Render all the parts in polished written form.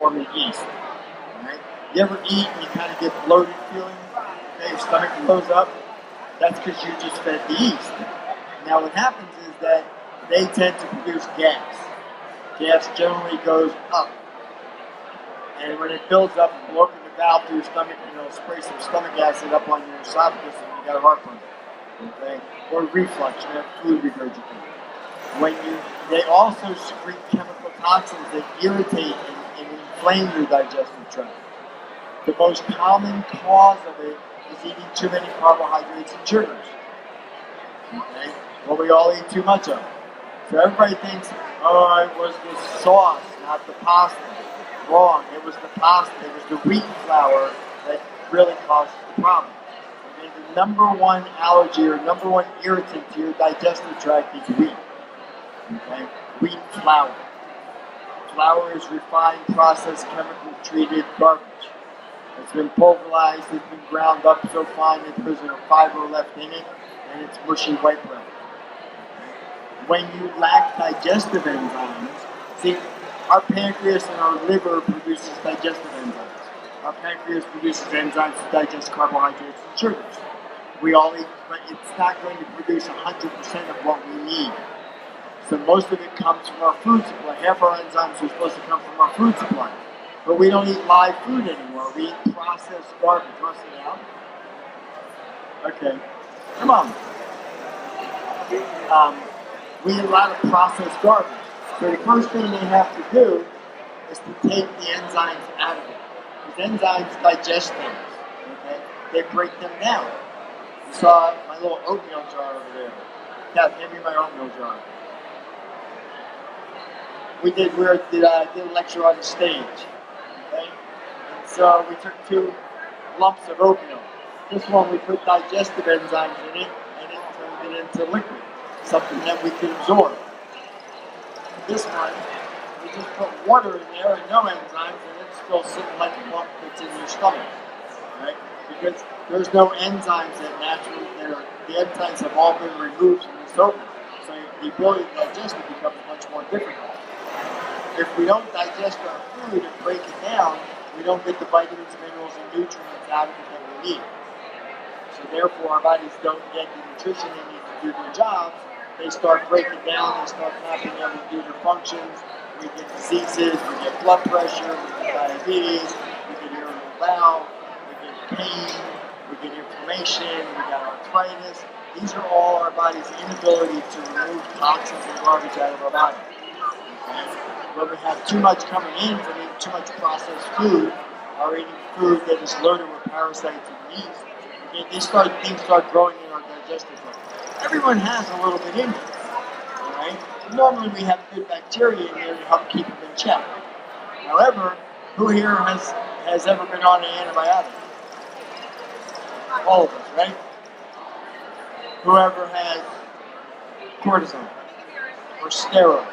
form of yeast. Right? You ever eat and you kind of get bloated feeling? Okay, your stomach blows up? That's because you just fed the yeast. Now what happens is that they tend to produce gas. Gas generally goes up. And when it builds up, you open the valve through your stomach and it'll spray some stomach acid up on your esophagus and you got a heartburn. Okay? Or reflux, you have fluid regurgitation. They also secrete chemical toxins that irritate and inflame your digestive tract. The most common cause of it is eating too many carbohydrates and sugars. Okay? Well, we all eat too much of it. So everybody thinks, oh, it was the sauce, not the pasta. Wrong. It was the pasta, it was the wheat flour that really causes the problem. Okay? The number one allergy or number one irritant to your digestive tract is wheat. Okay? Wheat flour. Flour is refined, processed, chemical treated garbage. It's been pulverized, it's been ground up so fine that there's no fiber left in it, and it's mushy white bread. When you lack digestive enzymes, see, our pancreas and our liver produces digestive enzymes. Our pancreas produces enzymes to digest carbohydrates and sugars. We all eat, but it's not going to produce 100% of what we need. So most of it comes from our food supply. Half our enzymes are supposed to come from our food supply. But we don't eat live food anymore. We eat processed garbage. Want to sit down? Okay. Come on. We eat a lot of processed garbage. So the first thing they have to do is to take the enzymes out of it. Because enzymes digest things. Okay? They break them down. You saw my little oatmeal jar over there. Kath, hand me my oatmeal jar. We did a lecture on the stage. Okay? And so we took 2 lumps of oatmeal. This one we put digestive enzymes in it, and it turned it into liquid, something that we could absorb. This one, we just put water in there and no enzymes, and it's still sitting like a lump that's in your stomach. Right? Because there's no enzymes that naturally, the enzymes have all been removed from this oatmeal. So the ability to digest it becomes much more difficult. If we don't digest our food and break it down, we don't get the vitamins, minerals, and nutrients out of it that we need. So therefore, our bodies don't get the nutrition they need to do their jobs. They start breaking down, they start not being able to do their functions. We get diseases, we get blood pressure, we get diabetes, we get irritable bowel, we get pain, we get inflammation, we got arthritis. These are all our body's inability to remove toxins and garbage out of our body. Okay? When we have too much coming in from eating too much processed food, or eating food that is loaded with parasites and yeast, okay, things start growing in our digestive tract. Everyone has a little bit in there, all right? Normally we have good bacteria in there to help keep them in check. However, who here has ever been on an antibiotic? All of us, right? Whoever has cortisone or steroids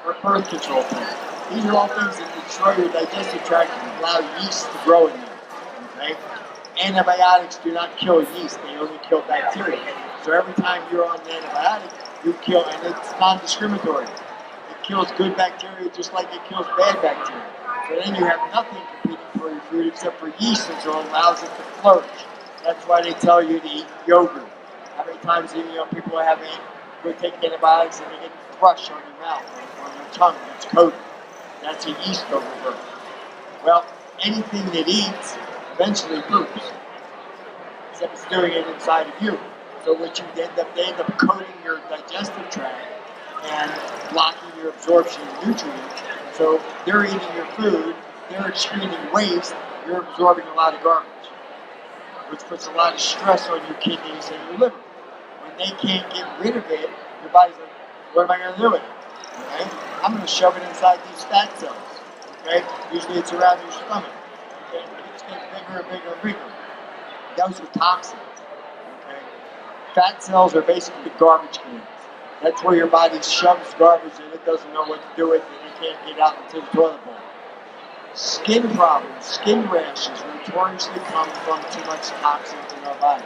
or birth control pills. These are all things that destroy your digestive tract and allow yeast to grow in there. Okay? Antibiotics do not kill yeast, they only kill bacteria. So every time you're on an antibiotic, you kill, and it's non-discriminatory. It kills good bacteria just like it kills bad bacteria. So then you have nothing competing for your food except for yeast, and so it allows it to flourish. That's why they tell you to eat yogurt. How many times people go take antibiotics and they get thrush on your mouth, on your tongue, it's coated. That's a yeast overgrowth. Well, anything that eats eventually poops, except it's doing it inside of you. So what they end up coating your digestive tract and blocking your absorption of nutrients. So they're eating your food, they're excreting waste, you're absorbing a lot of garbage, which puts a lot of stress on your kidneys and your liver. When they can't get rid of it, your body's like, what am I going to do with it? Okay? I'm going to shove it inside these fat cells. Okay? Usually it's around your stomach. Okay? It's getting bigger and bigger and bigger. Those are toxins. Okay? Fat cells are basically garbage cans. That's where your body shoves garbage and it doesn't know what to do with it and it can't get out into the toilet bowl. Skin problems, skin rashes notoriously come from too much toxins in our body.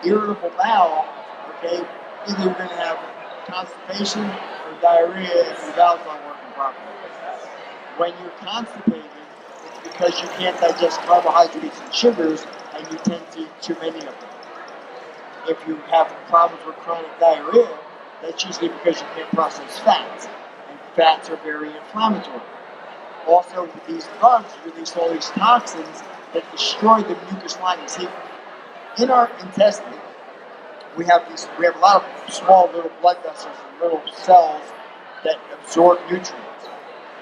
Irritable bowel, okay, either you're going to have constipation or diarrhea if your bowel's not working properly. When you're constipated, it's because you can't digest carbohydrates and sugars, and you tend to eat too many of them. If you have problems with chronic diarrhea, that's usually because you can't process fats, and fats are very inflammatory. Also, these drugs release all these toxins that destroy the mucus lining. See, in our intestine, we have a lot of small little blood vessels and little cells that absorb nutrients.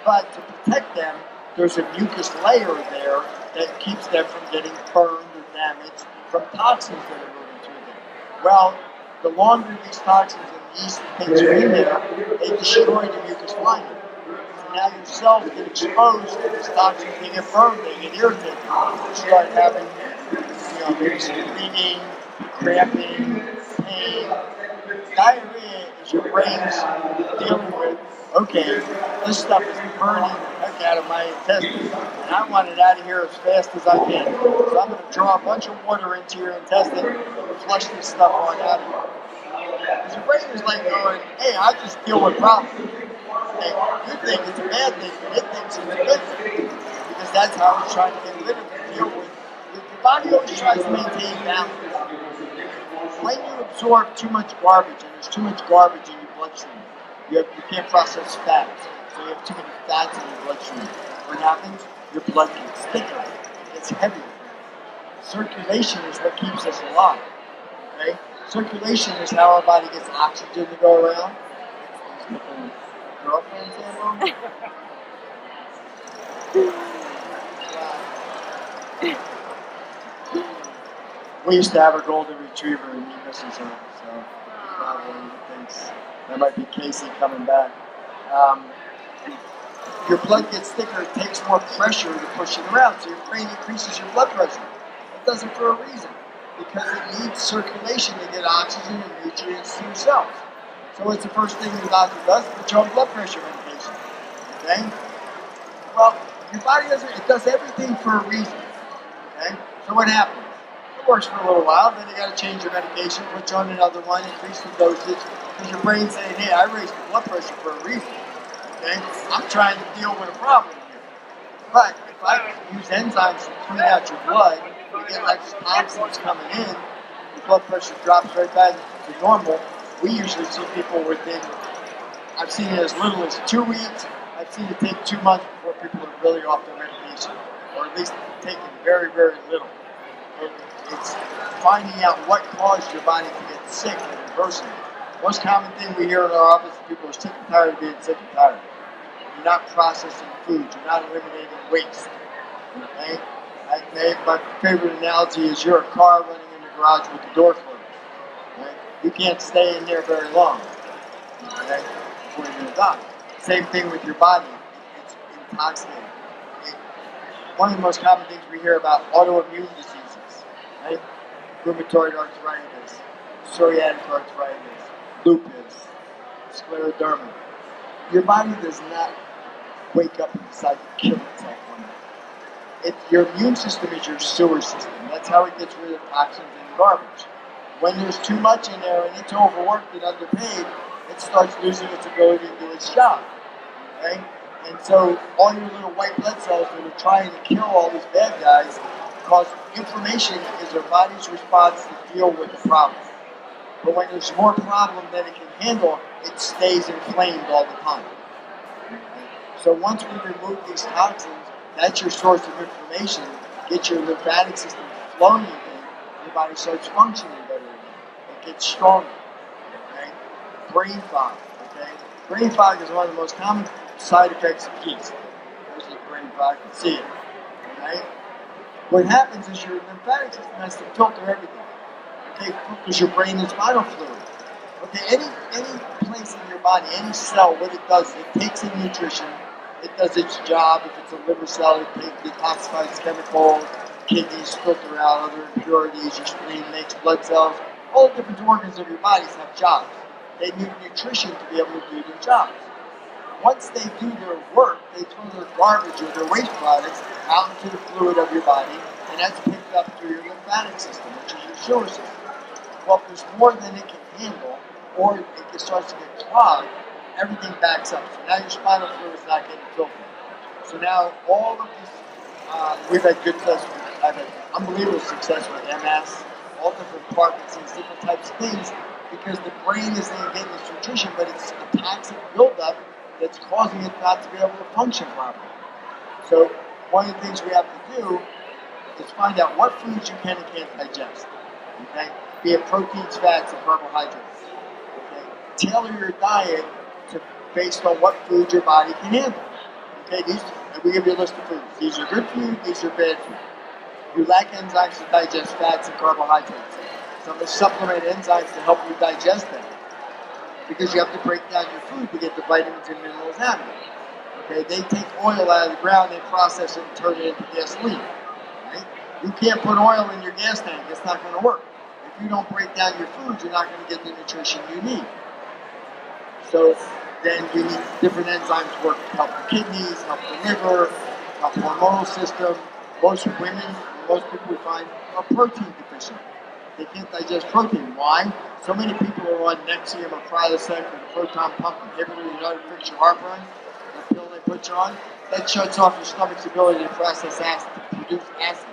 But to protect them, there's a mucus layer there that keeps them from getting burned or damaged from toxins that are moving through them. Well, the longer these toxins and yeast and things are in there, they destroy the mucus lining. So now your cells get exposed to these toxins, they get burned, they get irritated. You start having, maybe some bleeding, cramping, pain. Diarrhea is your brain's dealing with, okay, this stuff is burning the heck out of my intestines, and I want it out of here as fast as I can. So I'm going to draw a bunch of water into your intestine and flush this stuff on out of here. Because your brain is like going, hey, I just deal with problems. And you think it's a bad thing, but it thinks it's a good thing. Because that's how it's trying to get rid of it, deal with. Your body always tries to maintain balance. When you absorb too much garbage, and there's too much garbage in your bloodstream, you can't process fats, so you have too many fats in your bloodstream. What happens? Your blood gets thicker, it gets heavier. Circulation is what keeps us alive. Okay? Circulation is how our body gets oxygen to go around. Girlfriends We used to have a golden retriever and he misses her, so probably thinks that might be Casey coming back. Your blood gets thicker, it takes more pressure to push it around, so your brain increases your blood pressure. It does it for a reason, because it needs circulation to get oxygen and nutrients to your cells. So what's the first thing the doctor does? Put you on blood pressure medication. Okay? Well, your body does everything for a reason. Okay? So what happens? It works for a little while, then you got to change your medication, put you on another one, increase the dosage, because your brain's saying, hey, I raised the blood pressure for a reason. Okay? I'm trying to deal with a problem here. But if I use enzymes to clean out your blood, you get less toxins coming in, your blood pressure drops right back to normal. We usually see people within, I've seen it as little as 2 weeks, I've seen it take 2 months before people are really off their medication, or at least taking very, very little. It's finding out what caused your body to get sick and reversing it. Most common thing we hear in our office is people are sick and tired of being sick and tired. You're not processing food, you're not eliminating waste. Okay? My favorite analogy is you're a car running in the garage with the door closed. Okay? You can't stay in there very long, okay, before you're going to die. Same thing with your body. It's intoxicated. One of the most common things we hear about autoimmune diseases, right? Rheumatoid arthritis, psoriatic arthritis, lupus, scleroderma. Your body does not wake up and decide to kill itself one day. Your immune system is your sewer system. That's how it gets rid of toxins and garbage. When there's too much in there and it's overworked and underpaid, it starts losing its ability to do its job. Okay? And so all your little white blood cells that are trying to kill all these bad guys cause inflammation is our body's response to deal with the problem. But when there's more problem than it can handle, it stays inflamed all the time. Okay? So once we remove these toxins, that's your source of inflammation. Get your lymphatic system flowing again, your body starts functioning better again. It gets stronger. Okay? Brain fog. Okay? Brain fog is one of the most common side effects of yeast. There's the brain fog, you can see it. Right? What happens is your lymphatic system has to filter everything. Okay, filters your brain and spinal fluid. Okay, any place in your body, any cell, what it does, it takes in nutrition, it does its job. If it's a liver cell, it detoxifies chemicals, kidneys filter out other impurities, your spleen makes blood cells. All the different organs of your bodies have jobs. They need nutrition to be able to do their jobs. Once they do their work, they throw their garbage or their waste products out into the fluid of your body, and that's picked up through your lymphatic system, which is your sewer system. Well, if there's more than it can handle, or it starts to get clogged, everything backs up. So now your spinal fluid is not getting filtered. So now all of this, we've had good success. I've had unbelievable success with MS, all different Parkinson's, different types of things, because the brain isn't getting this nutrition, but it's a toxic buildup that's causing it not to be able to function properly. So one of the things we have to do is find out what foods you can and can't digest. Okay? Be it proteins, fats, and carbohydrates. Okay? Tailor your diet based on what food your body can handle. Okay, we give you a list of foods. These are good food, these are bad food. You lack enzymes to digest fats and carbohydrates. So I'm going to supplement enzymes to help you digest them. Because you have to break down your food to get the vitamins and minerals out of it. Okay, they take oil out of the ground, they process it and turn it into gasoline. Right? You can't put oil in your gas tank, it's not going to work. If you don't break down your food, you're not going to get the nutrition you need. So then you need different enzymes to work to help the kidneys, help the liver, help the hormonal system. Most women, most people we find are protein deficient. They can't digest protein. Why? So many people are on Nexium or Prilosec or the proton pump inhibitor, you know, to fix your heartburn, the pill they put you on. That shuts off your stomach's ability to process acid, to produce acid.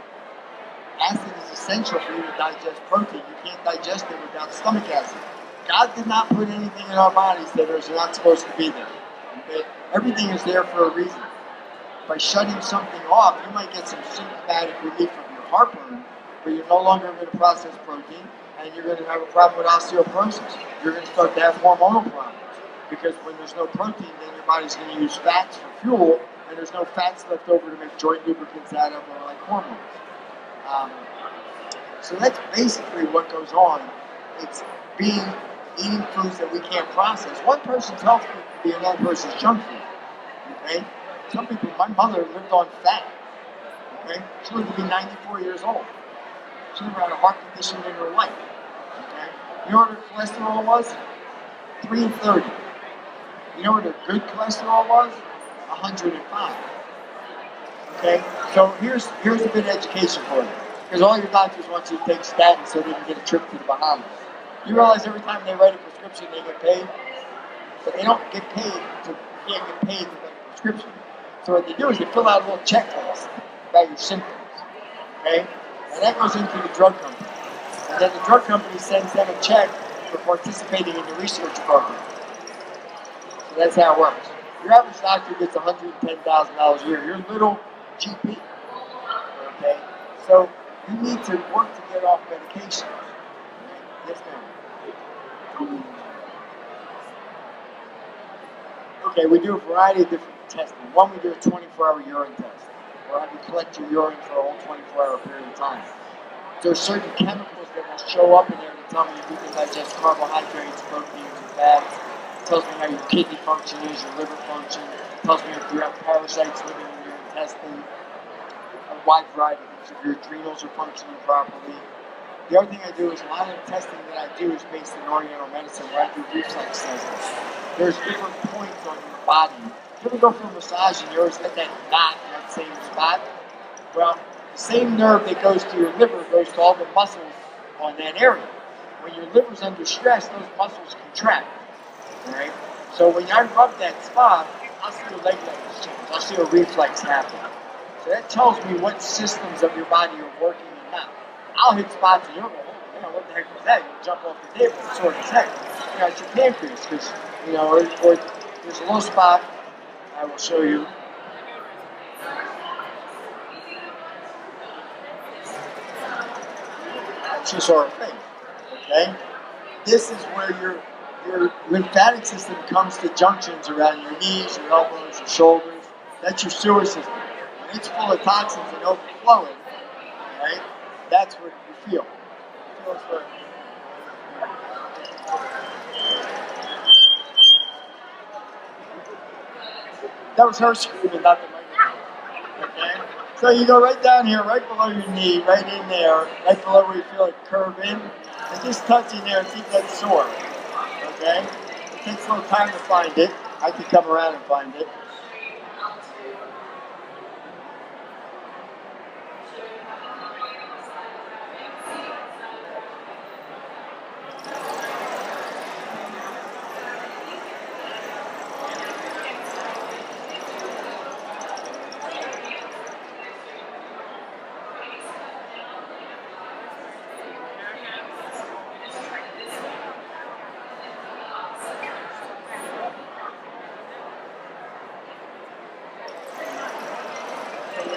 Acid is essential for you to digest protein. You can't digest it without stomach acid. God did not put anything in our bodies that is not supposed to be there. Okay? Everything is there for a reason. By shutting something off, you might get some symptomatic relief of your heartburn, but you're no longer going to process protein, and you're going to have a problem with osteoporosis. You're going to start to have hormonal problems. Because when there's no protein, then your body's going to use fats for fuel, and there's no fats left over to make joint lubricants out of, or like hormones. So that's basically what goes on. It's eating foods that we can't process. One person's health food could be another person's junk food. Okay? Some people, my mother lived on fat. Okay? She lived to be 94 years old. She never had a heart condition in her life. Okay? You know what her cholesterol was? 330. You know what her good cholesterol was? 105. Okay? So here's a bit of education for you. Because all your doctors want you to take statins so they can get a trip to the Bahamas. You realize every time they write a prescription, they get paid? But they don't get paid you can't get paid to write a prescription. So what they do is they fill out a little checklist about your symptoms. Okay? And that goes into the drug company. And then the drug company sends them a check for participating in the research program. So that's how it works. Your average doctor gets $110,000 a year. Your little GP. Okay? So you need to work to get off medication. Yes, ma'am. Okay, we do a variety of different testing. One, we do a 24-hour urine test. We'll have you collect your urine for a whole 24-hour period of time. There are certain chemicals that will show up in there to tell me if you can digest carbohydrates, proteins, and fats. It tells me how your kidney function is, your liver function. It tells me if you have parasites living in your intestine. A wide variety of things. If your adrenals are functioning properly. The other thing I do is a lot of the testing that I do is based in Oriental medicine, where I do reflex testing. There's different points on your body. If you ever go for a massage and you always get that knot in that same spot, well, the same nerve that goes to your liver goes to all the muscles on that area. When your liver's under stress, those muscles contract. All right? So when I rub that spot, I'll see your leg levels change. I'll see a reflex happen. So that tells me what systems of your body are working and not. I'll hit spots and you'll go, oh, man, what the heck was that? You jump off the table, it's sore as heck. You know, it's your pancreas, because, you know, or there's a low spot. I will show you. That's just our face, okay? This is where your lymphatic system comes to junctions around your knees, your elbows, your shoulders. That's your sewer system. When it's full of toxins and overflowing, right? That's what you feel. That was her screaming, not the microphone. Okay? So you go right down here, right below your knee, right in there, right below where you feel it curve in, and just touch in there and see if that's sore. Okay? It takes a little time to find it. I can come around and find it.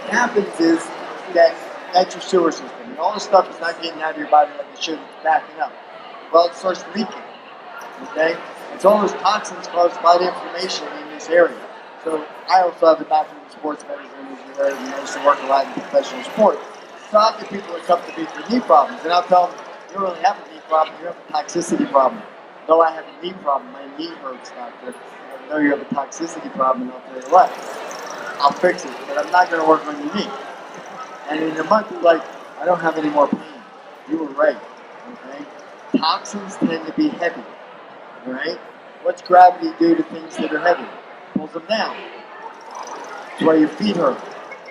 what happens is that that's your sewer system, and all the stuff is not getting out of your body like it should. It's backing up. Well, it starts leaking. Okay, and so all those toxins cause a lot of inflammation in this area. So I also have a doctorate in sports medicine, as you heard, and I used to work a lot in professional sports. So I'll get people that come to me for knee problems, and I'll tell them, you don't really have a knee problem, you have a toxicity problem. No, I have a knee problem, my knee hurts, doctor. I know you have a toxicity problem, and I'll tell you what, I'll fix it, but I'm not going to work on your knee. And in a month, you're like, I don't have any more pain. You were right, okay? Toxins tend to be heavy, right? What's gravity do to things that are heavy? Pulls them down. That's why your feet hurt.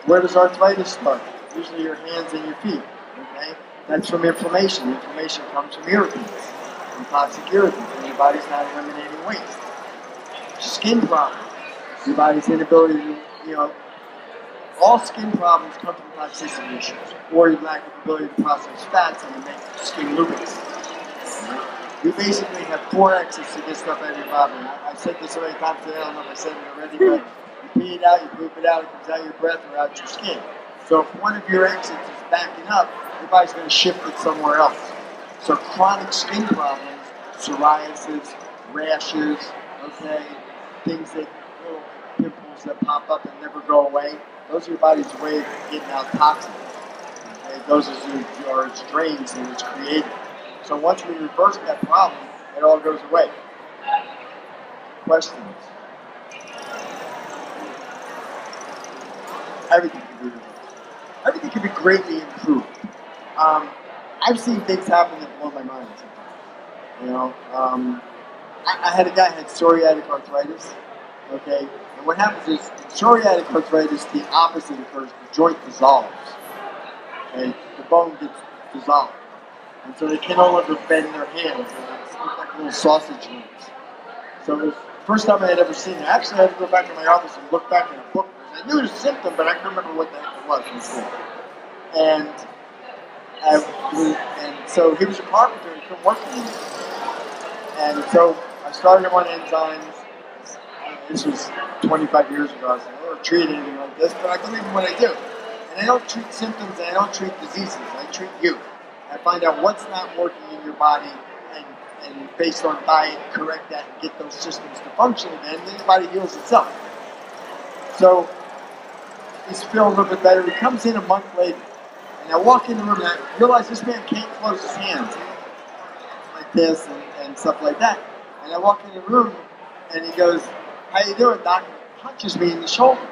Where does arthritis start? Usually your hands and your feet, okay? That's from inflammation. Inflammation comes from irritants, from toxic irritants, and your body's not eliminating waste. Skin problems. Your body's inability to, all skin problems come from toxicity issues, or your lack of ability to process fats and to make skin lubricants. You basically have 4 exits to get stuff out of your body. I've said this so many times today, I don't know if I said it already, but you pee it out, you poop it out, it comes out your breath or out your skin. So if one of your exits is backing up, your body's going to shift it somewhere else. So chronic skin problems, psoriasis, rashes, okay, things that, little pimples that pop up and never go away, those are your body's way of getting out toxins. Okay? Those are its drains that it's created. So once we reverse that problem, it all goes away. Questions? Everything can be reversed. Everything can be greatly improved. I've seen things happen that blow my mind sometimes. I had a guy who had psoriatic arthritis. Okay, and what happens is in psoriatic arthritis, the opposite occurs. The joint dissolves. Okay, the bone gets dissolved. And so they can no longer bend their hands. And it's like little sausage links. So it was the first time I had ever seen it. Actually, I had to go back to my office and look back in a book. I knew it was a symptom, but I couldn't remember what the heck it was before. And so he was a carpenter and couldn't work anymore. And so I started him on enzymes. This was 25 years ago. I was like, I don't treat anything like this, but I believe in what I do. And I don't treat symptoms and I don't treat diseases. I treat you. I find out what's not working in your body and based on diet, correct that and get those systems to function again, and then your body heals itself. So he's feeling a little bit better. He comes in a month later, and I walk in the room and I realize this man can't close his hands like this and stuff like that. And I walk in the room and he goes, "How you doing, doc?" He punches me in the shoulder.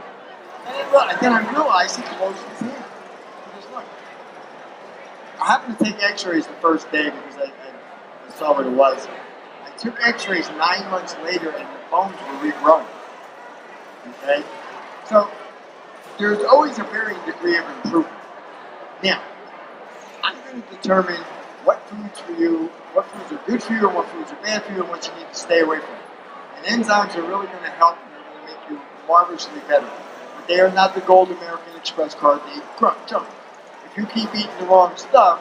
And then I realized he closed his hands. I happened to take x-rays the first day because I saw what it was. I took x-rays 9 months later and the bones were regrowing. Okay? So, there's always a varying degree of improvement. Now, I'm going to determine what foods are good for you and what foods are bad for you and what you need to stay away from. And enzymes are really going to help and they're going to make you marvelously better. But they are not the gold American Express card that you junk. If you keep eating the wrong stuff,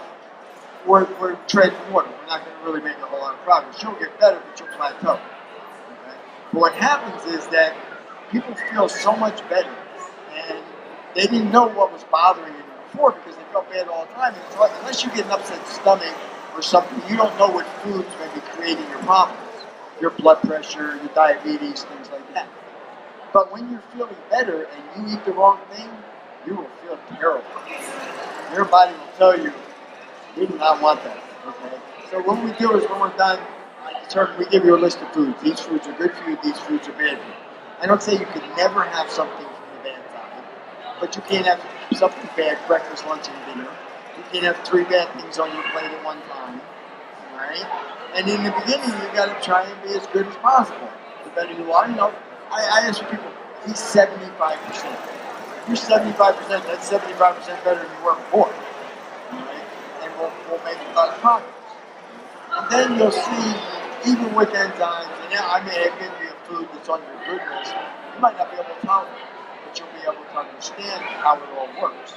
we're treading water. We're not going to really make a whole lot of progress. You'll get better, but you'll plateau. Okay? But what happens is that people feel so much better, and they didn't know what was bothering them before because they felt bad all the time. And so unless you get an upset stomach or something, you don't know what foods may be creating your problems. Your blood pressure, your diabetes, things like that. But when you're feeling better and you eat the wrong thing, you will feel terrible. Your body will tell you, we do not want that. Okay? So what we do is when we're done, we give you a list of foods. These foods are good for you, these foods are bad for you. I don't say you can never have something from the bad side, but you can't have something bad, breakfast, lunch, and dinner. You can't have 3 bad things on your plate at one time. Alright? And in the beginning, you got to try and be as good as possible. The better you are, I ask people, be 75%. If you're 75%, that's 75% better than you were before. Right? And we'll make a lot of progress. And then you'll see, even with enzymes, and I may have given you a food that's on your good list, you might not be able to tolerate it, but you'll be able to understand how it all works.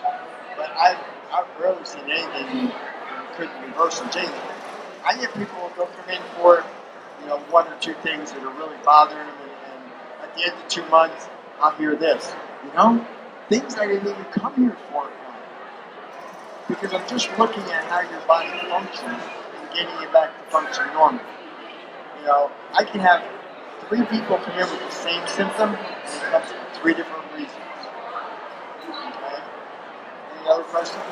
But I've rarely seen anything you couldn't reverse and change. I get people who will come in for 1 or 2 things that are really bothering them, and at the end of 2 months, I'll hear this. things I didn't even come here for. Because I'm just looking at how your body functions and getting it back to function normally. You know, I can have 3 people come in with the same symptom, and it comes for 3 different reasons. Okay? Any other questions?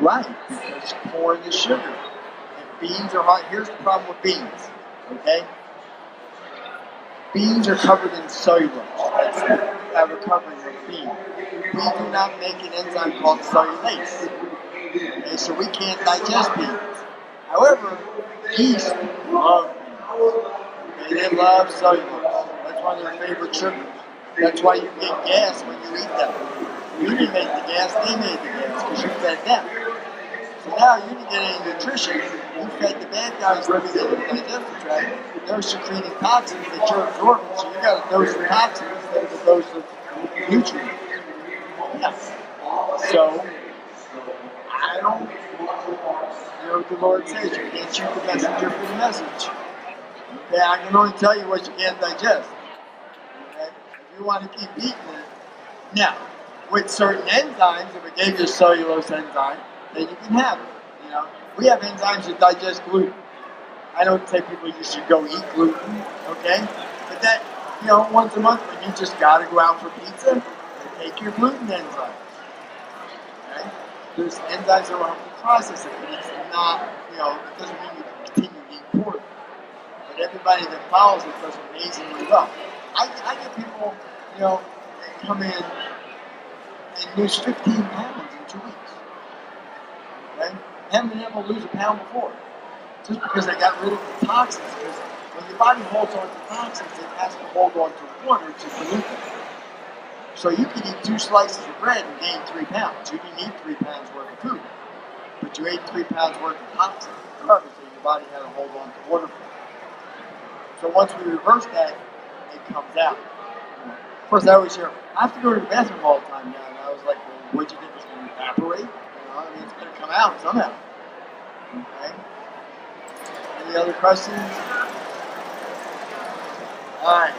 Right, because corn is sugar. And beans are hot. Here's the problem with beans. Okay? Beans are covered in cellulose. That's the recovery of beans. We do not make an enzyme called cellulase. Okay, so we can't digest beans. However, yeast love beans. Okay, they love cellulose. That's one of their favorite sugars. That's why you get gas when you eat them. You didn't make the gas, they made the gas because you fed them. So now you didn't get any nutrition. You fed the bad guys living in the digestive tract. They're secreting toxins that you're absorbing, so you got a dose of toxins instead of a dose of nutrients. Yes. So, I don't, you know what the Lord says, you can't shoot the messenger for the message. Okay, I can only tell you what you can't digest. Okay? If you want to keep eating it, now, with certain enzymes, if it gave you a cellulose enzyme, then you can have it. You know, we have enzymes that digest gluten. I don't say people you should go eat gluten, okay? But that, you know, once a month when you just got to go out for pizza, take your gluten enzymes. Okay? There's enzymes that will help you process it, but it's not, you know, it doesn't mean you can continue to eat pork. But everybody that follows it does amazingly well. I get people, you know, that come in and lose 15 pounds in 2 weeks. Okay? Haven't been able to lose a pound before. Just because they got rid of the toxins. Because when your body holds on to toxins, it has to hold on to water to pollute them. So you can eat 2 slices of bread and gain 3 pounds. You didn't eat 3 pounds worth of food. But you ate 3 pounds worth of toxins. Garbage that your body had to hold on to water for. So once we reverse that, it comes out. Of course, I always hear, I have to go to the bathroom all the time now. And I was like, well, what'd you think it's going to evaporate? You know, I mean, it's going to come out somehow. Okay? Any other questions? All right.